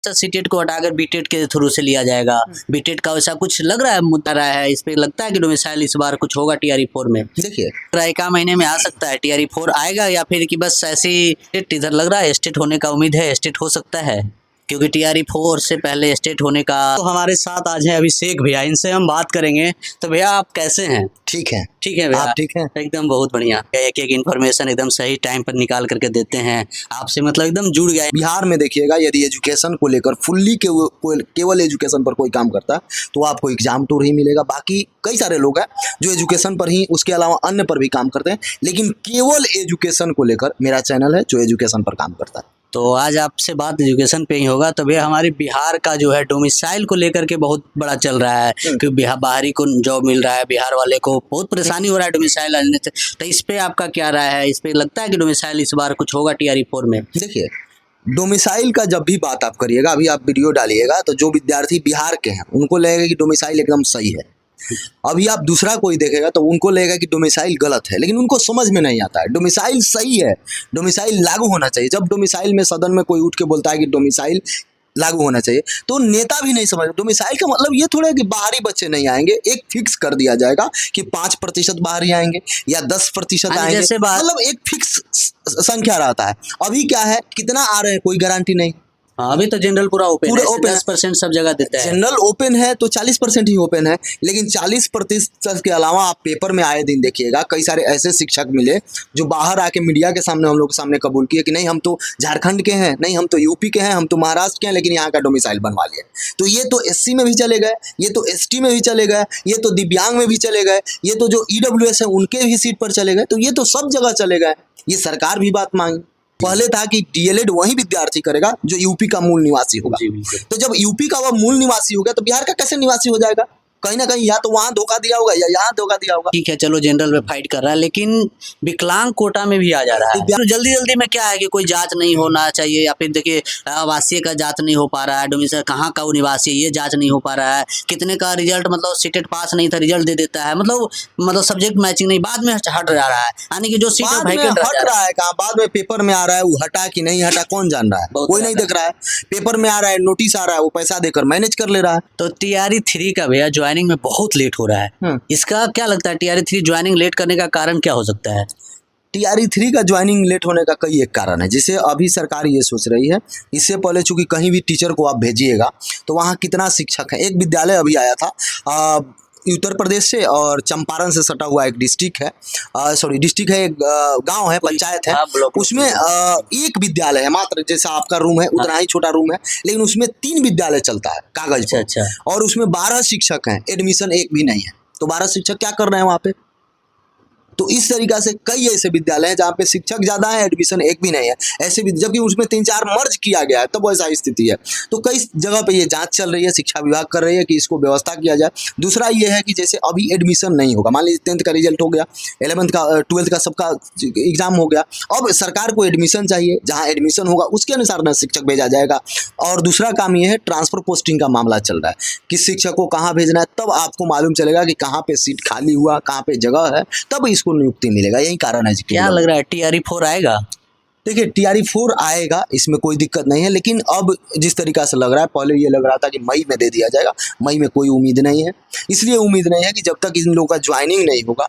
अधिकतर सीटेट को हटाकर बीटेट के थ्रू से लिया जाएगा। बीटेट का वैसा कुछ लग रहा है, मुद्दा रहा है, इस पे लगता है कि डोमिसाइल इस बार कुछ होगा TRE4 में। देखिए एक महीने में आ सकता है TRE4 आएगा, या फिर कि बस ऐसे ही इधर लग रहा है स्टेट होने का उम्मीद है, स्टेट हो सकता है क्योंकि TRE4 से पहले स्टेट होने का। तो हमारे साथ आज है अभिषेक भैया, इनसे हम बात करेंगे। तो भैया आप कैसे हैं? ठीक है। ठीक है भैया, आप ठीक हैं? एकदम बहुत बढ़िया। एक एक इन्फॉर्मेशन एकदम सही टाइम पर निकाल करके देते हैं, आपसे मतलब एकदम जुड़ गया। बिहार में देखिएगा, यदि एजुकेशन को लेकर फुल्ली केवल एजुकेशन पर कोई काम करता है तो आपको एग्जाम टूर ही मिलेगा। बाकी कई सारे लोग हैं जो एजुकेशन पर ही, उसके अलावा अन्य पर भी काम करते हैं, लेकिन केवल एजुकेशन को लेकर मेरा चैनल है जो एजुकेशन पर काम करता है। तो आज आपसे बात एजुकेशन पे ही होगा। तो भैया हमारे बिहार का जो है डोमिसाइल को लेकर के बहुत बड़ा चल रहा है कि बिहार बाहरी को जॉब मिल रहा है, बिहार वाले को बहुत परेशानी हो रहा है डोमिसाइल आने से। तो इस पे आपका क्या राय है? इस पे लगता है कि डोमिसाइल इस बार कुछ होगा TRE4 में? देखिए, डोमिसाइल का जब भी बात आप करिएगा, अभी आप वीडियो डालिएगा तो जो विद्यार्थी बिहार के हैं उनको लगेगा कि डोमिसाइल एकदम सही है। अभी आप दूसरा कोई देखेगा तो उनको लगेगा कि डोमिसाइल गलत है, लेकिन उनको समझ में नहीं आता है डोमिसाइल सही है, डोमिसाइल लागू होना चाहिए। जब डोमिसाइल में सदन में कोई उठ के बोलता है कि डोमिसाइल लागू होना चाहिए तो नेता भी नहीं समझ। डोमिसाइल का मतलब ये थोड़ा है कि बाहरी बच्चे नहीं आएंगे, एक फिक्स कर दिया जाएगा कि 5% बाहरी आएंगे या 10% आएंगे, मतलब एक फिक्स संख्या रहता है। अभी क्या है, कितना आ रहे हैं कोई गारंटी नहीं। अभी तो जनरल पूरा ओपन है, 10% सब जगह देता है। जनरल ओपन है तो 40% ही ओपन है, लेकिन 40% के अलावा आप पेपर में आए दिन देखिएगा कई सारे ऐसे शिक्षक मिले जो बाहर आके मीडिया के सामने हम लोग के सामने कबूल किए कि नहीं हम तो झारखंड के हैं, नहीं हम तो यूपी के हैं, हम तो महाराष्ट्र के हैं, लेकिन यहाँ का डोमिसाइल बनवा लिए। तो ये तो SC में भी चले गए, ये तो ST में भी चले गए, ये तो दिव्यांग में भी चले गए, ये तो जो EWS है उनके भी सीट पर चले गए, तो ये तो सब जगह चले गए। ये सरकार भी बात मांगी। पहले था कि DLED वही विद्यार्थी करेगा जो यूपी का मूल निवासी होगा। तो जब यूपी का वह मूल निवासी हो गया तो बिहार का कैसे निवासी हो जाएगा? कहीं ना कहीं या तो वहाँ धोखा दिया होगा या यहाँ धोखा दिया होगा। ठीक है, चलो जनरल में फाइट कर रहा है, लेकिन विकलांग कोटा में भी आ जा रहा है। तो जल्दी जल्दी में क्या है कि कोई जांच नहीं होना चाहिए, या फिर देखिए आवासीय का जांच नहीं हो पा रहा है, डोमिसाइल कहाँ का निवासी है ये जांच नहीं हो पा रहा है, कितने का रिजल्ट मतलब सीटेट पास नहीं था रिजल्ट दे देता है, मतलब सब्जेक्ट मैचिंग नहीं, बाद में हट जा रहा है, यानी कि जो सीट वैकेंट हट रहा है कहाँ, बाद में पेपर में आ रहा है, वो हटा कि नहीं हटा कौन जान रहा है, कोई नहीं देख रहा है। पेपर में आ रहा है, नोटिस आ रहा है, वो पैसा देकर मैनेज कर ले रहा है। तो TRE3 का भैया ज्वाइनिंग में बहुत लेट हो रहा है, इसका क्या लगता है? TRE3 ज्वाइनिंग लेट करने का कारण क्या हो सकता है? TRE3 का ज्वाइनिंग लेट होने का कई एक कारण है, जिसे अभी सरकार ये सोच रही है। इससे पहले चूंकि कहीं भी टीचर को आप भेजिएगा तो वहाँ कितना शिक्षक है। एक विद्यालय अभी आया था उत्तर प्रदेश से और चंपारण से सटा हुआ एक डिस्ट्रिक्ट है, डिस्ट्रिक्ट है, एक गांव है, पंचायत है, उसमें एक विद्यालय है मात्र, जैसा आपका रूम है उतना ही छोटा रूम है, लेकिन उसमें 3 विद्यालय चलता है कागज पर। अच्छा। और उसमें 12 शिक्षक हैं, एडमिशन एक भी नहीं है। तो 12 शिक्षक क्या कर रहे हैं वहाँ पे? तो इस तरीका से कई ऐसे विद्यालय हैं जहाँ पे शिक्षक ज़्यादा है, एडमिशन एक भी नहीं है, ऐसे भी, जबकि उसमें 3-4 मर्ज किया गया है, तब ऐसा स्थिति है। तो कई जगह पे ये जांच चल रही है, शिक्षा विभाग कर रही है कि इसको व्यवस्था किया जाए। दूसरा ये है कि जैसे अभी एडमिशन नहीं होगा, मान लीजिए 10th का रिजल्ट हो गया, 11th का 12th का सबका एग्जाम हो गया, अब सरकार को एडमिशन चाहिए, जहाँ एडमिशन होगा उसके अनुसार न शिक्षक भेजा जाएगा। और दूसरा काम ये है, ट्रांसफर पोस्टिंग का मामला चल रहा है, किस शिक्षक को कहाँ भेजना है, तब आपको मालूम चलेगा कि कहाँ पे सीट खाली हुआ, कहाँ पे जगह है, तब इसको नियुक्ति मिलेगा। यही कारण है। क्या लग रहा है TRE4 आएगा? देखिए TRE4 आएगा, इसमें कोई दिक्कत नहीं है, लेकिन अब जिस तरीका से लग रहा है, पहले ये लग रहा था कि मई में दे दिया जाएगा, मई में कोई उम्मीद नहीं है। इसलिए उम्मीद नहीं है कि जब तक इन लोगों का ज्वाइनिंग नहीं होगा,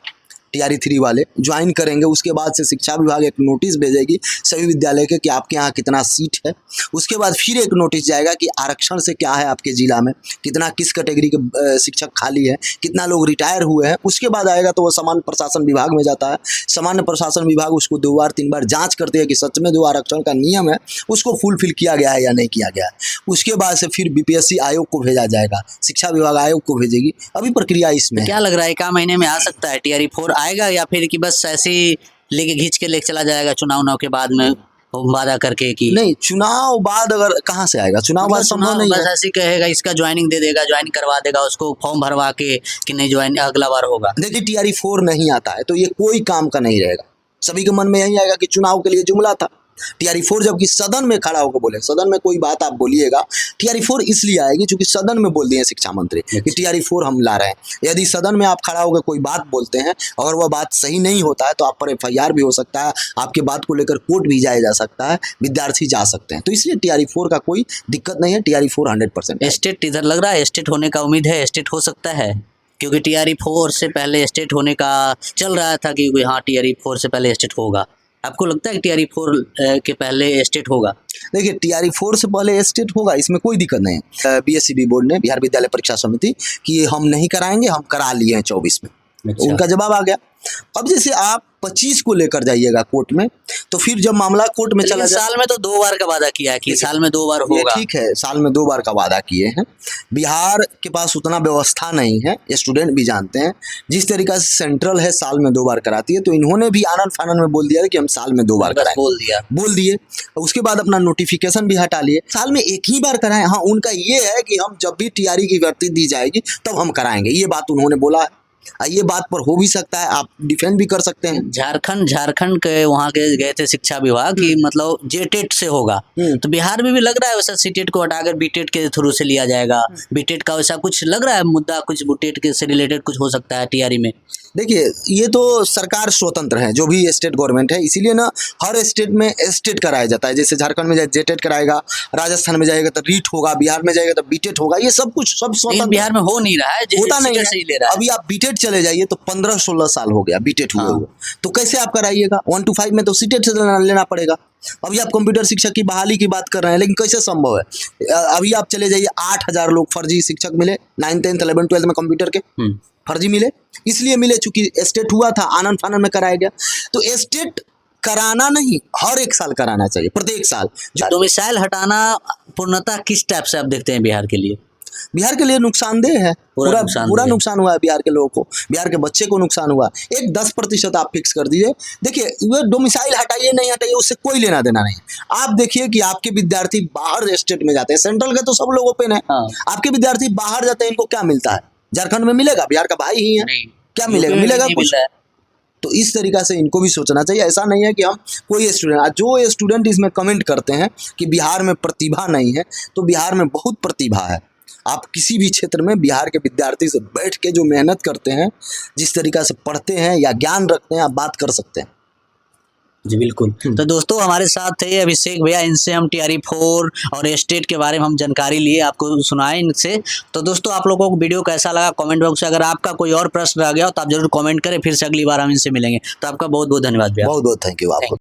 TRE3 वाले ज्वाइन करेंगे, उसके बाद से शिक्षा विभाग एक नोटिस भेजेगी सभी विद्यालय के कि आपके यहाँ कितना सीट है। उसके बाद फिर एक नोटिस जाएगा कि आरक्षण से क्या है आपके जिला में, कितना किस कैटेगरी के शिक्षक खाली है, कितना लोग रिटायर हुए हैं। उसके बाद आएगा तो वो सामान्य प्रशासन विभाग में जाता है, सामान्य प्रशासन विभाग उसको 2 बार 3 बार जाँच करते हैं कि सच में जो आरक्षण का नियम है उसको फुलफिल किया गया है या नहीं किया गया है। उसके बाद से फिर BPSC आयोग को भेजा जाएगा, शिक्षा विभाग आयोग को भेजेगी। अभी प्रक्रिया इसमें क्या लग रहा है, 1 महीने में आ सकता है TRE4 आएगा, या फिर कि बस ऐसे ही लेके घींच के लेके चला जाएगा चुनाव के बाद में वादा करके? कि नहीं, चुनाव बाद अगर कहाँ से आएगा, चुनाव बाद संभव नहीं है। बस ऐसे कहेगा इसका ज्वाइनिंग दे देगा, ज्वाइन करवा देगा उसको, फॉर्म भरवा के कि नहीं ज्वाइन अगला बार होगा। देखिए TRE4 नहीं आता है तो ये कोई काम का नहीं रहेगा। सभी के मन में यही आएगा कि चुनाव के लिए जुमला था, TRE 4 जबकि सदन में खड़ा होकर बोले, सदन में कोई बात आप बोलिएगा, TRE 4 इसलिए आएगी क्योंकि सदन में बोल दिए शिक्षा मंत्री कि TRE 4 हम ला रहे हैं। यदि सदन में आप खड़ा होकर कोई बात बोलते हैं, अगर वह बात सही नहीं होता है तो आप पर FIR भी हो सकता है, आपके बात को लेकर कोर्ट भी जाया जा सकता है, विद्यार्थी जा सकते हैं। तो इसलिए TRE 4 का कोई दिक्कत नहीं है, TRE 4 100%। स्टेट इधर लग रहा है स्टेट होने का उम्मीद है, स्टेट हो सकता है क्योंकि TRE 4 से पहले स्टेट होने का चल रहा था कि हाँ TRE 4 से पहले स्टेट होगा। आपको लगता है कि TRE 4 के पहले स्टेट होगा? देखिए TRE 4 से पहले स्टेट होगा, इसमें कोई दिक्कत नहीं है। BSCB बोर्ड ने, बिहार विद्यालय परीक्षा समिति, कि हम नहीं कराएंगे, हम करा लिए हैं 24 में। अच्छा। उनका जवाब आ गया। अब जैसे आप 25 को लेकर जाइएगा कोर्ट में, तो फिर जब मामला कोर्ट में चला जाए, साल में तो 2 बार का वादा किया है कि साल में 2 बार होगा। ठीक है, साल में 2 बार का वादा किए हैं। बिहार के पास उतना व्यवस्था नहीं है, स्टूडेंट भी जानते हैं। जिस तरीका से सेंट्रल है साल में 2 बार कराती है, तो इन्होंने भी आनन फानन में बोल दिया कि हम साल में 2 बार कराएं। बोल दिए। उसके बाद अपना नोटिफिकेशन भी हटा लिए, साल में 1 ही बार कराएं। हाँ, उनका ये है कि हम जब भी TRE की भर्ती दी जाएगी तब हम कराएंगे, ये बात उन्होंने बोला है। ये बात पर हो भी सकता है, आप डिफेंड भी कर सकते हैं। झारखंड के वहाँ के गए थे शिक्षा विभाग की मतलब JTET से होगा, तो बिहार में भी लग रहा है वैसा CTET को हटाकर BTET के थ्रू से लिया जाएगा। BTET का वैसा कुछ लग रहा है मुद्दा, कुछ BTET के से रिलेटेड कुछ हो सकता है TRE में। देखिए, ये तो सरकार स्वतंत्र है, जो भी स्टेट गवर्नमेंट है, इसीलिए ना हर स्टेट में स्टेट कराया जाता है। जैसे झारखंड में JTET कराएगा, राजस्थान में जाएगा तो REET होगा, बिहार में जाएगा तो BTET होगा। ये सब कुछ सब स्वतंत्र। बिहार में हो नहीं रहा है, होता नहीं है। अभी आप BTET चले जाइए तो 15-16 साल हो गया BTET हुए हुए, तो कैसे आप कराइएगा? 1 to 5 में तो CTET से लेना पड़ेगा। अभी आप कंप्यूटर शिक्षक की बहाली की बात कर रहे हैं, लेकिन कैसे संभव है? अभी आप चले जाइए, 8000 लोग फर्जी शिक्षक मिले 9th 10th 11th 12th में कंप्यूटर के फर्जी मिले। इसलिए मिले चूंकि स्टेट हुआ था, आनंद फानन में कराया गया। तो स्टेट कराना नहीं, हर 1 साल कराना चाहिए, प्रत्येक साल। डोमिसाइल हटाना पूर्णतः किस टाइप से आप देखते हैं बिहार के लिए? बिहार के लिए नुकसानदेह है, पूरा नुकसान हुआ है बिहार के लोगों को, बिहार के बच्चे को नुकसान हुआ। एक 10% आप फिक्स कर दीजिए। देखिए, वो डोमिसाइल हटाइए नहीं हटाइए, उससे कोई लेना देना नहीं। आप देखिए कि आपके विद्यार्थी बाहर स्टेट में जाते हैं, सेंट्रल का तो सब लोग ओपन है। आपके विद्यार्थी बाहर जाते हैं, इनको क्या मिलता है? झारखंड में मिलेगा? बिहार का भाई ही है, क्या मिलेगा? मिलेगा कुछ? तो इस तरीका से इनको भी सोचना चाहिए। ऐसा नहीं है कि हम कोई स्टूडेंट, जो स्टूडेंट इसमें कमेंट करते हैं कि बिहार में प्रतिभा नहीं है, तो बिहार में बहुत प्रतिभा है। आप किसी भी क्षेत्र में बिहार के विद्यार्थी से बैठ के जो मेहनत करते हैं, जिस तरीका से पढ़ते हैं या ज्ञान रखते हैं, आप बात कर सकते हैं। जी बिल्कुल। तो दोस्तों, हमारे साथ थे अभिषेक भैया, इनसे हम TRE 4 और स्टेट के बारे में हम जानकारी लिए, आपको सुनाए इनसे। तो दोस्तों, आप लोगों को वीडियो कैसा लगा कमेंट बॉक्स में, अगर आपका कोई और प्रश्न रह गया हो तो आप जरूर कमेंट करें, फिर से अगली बार हम इनसे मिलेंगे। तो आपका बहुत बहुत धन्यवाद भैया। बहुत बहुत थैंक यू आपको।